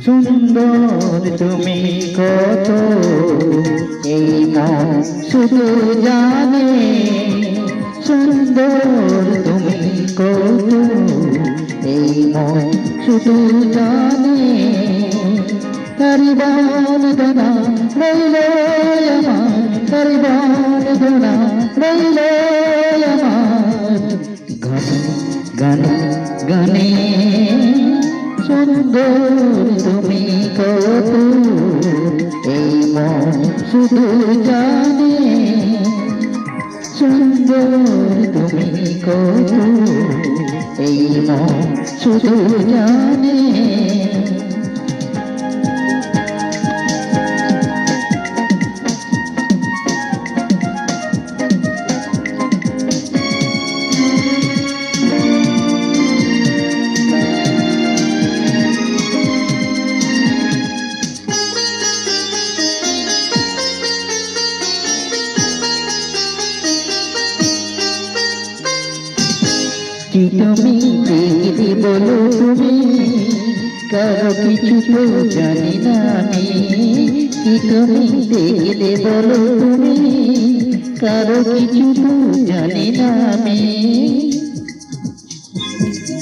সুন্দর তুমি কত এই মন শুধু জানে, সুন্দর তুমি কত এই মন শুধু জানে। কারিবান ধনা রইল আমার, কারিবান ধনা রইল আমার, গানে গানে সুন্দর তুমি কত এই মন শুধু জানে, সুন্দর তুমি কত এই মন শুধু জানে। কি তুমি দেখলে বলো তুমি, কারো কিছু তো জানি না আমি। কি তুমি দেখলে বলো তুমি, কারো কিছু তো জানি না আমি।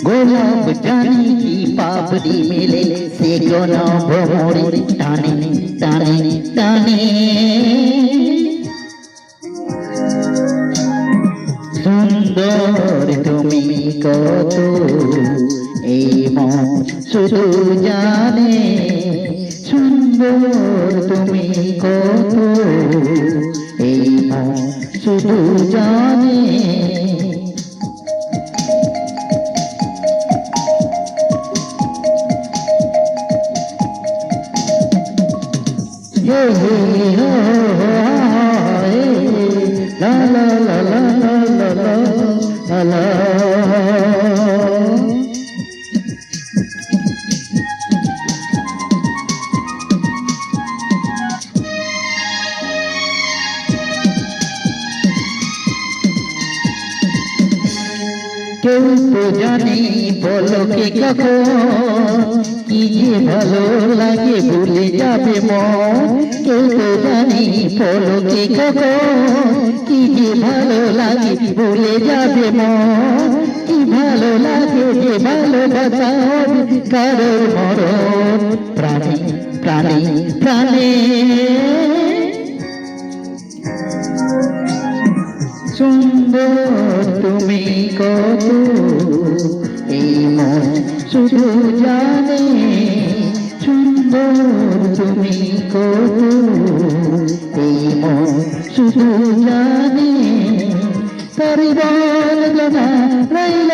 গোলাপ জানি কি পাপড়ি মেলে সে গোনা ভ্রমরে টানে টানে টানে। সুন্দর তুমি কত এই মন শুধু জানে, সুন্দর তুমি কত এই মন শুধু জানে। La la la la la la la la। কেউ তো জানি বলো কে কখন কি যে ভালো লাগে ভুলে যাবে মন। কেউ তো জানি বলো কে কখন কি যে ভালো লাগে ভুলে যাবে মন। কি ভালো লাগে যে ভালোবাসা হবে কারোর মরণ প্রাণে প্রাণে প্রাণে। সুন্দর তুমি কত এই মন শুধু জানে, সুন্দর তুমি কত এই মন শুধু জানে। কারিবান ধনা রইল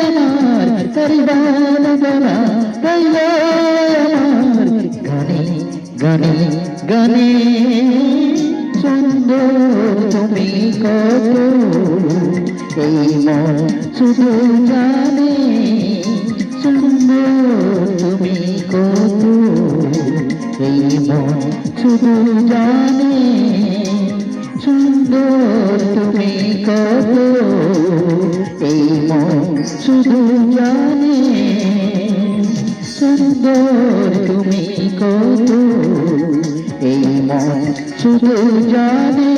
আমার, কারিবান ধনা রইল আমার, গানে গানে গানে। সুন্দর তুমি কত এই মন শুধু জানে, সুন্দর তুমি কত এই মন শুধু জানে, সুন্দর তুমি কত এই মন শুধু জানে, সুন্দর তুমি কত এই মন শুধু জানে।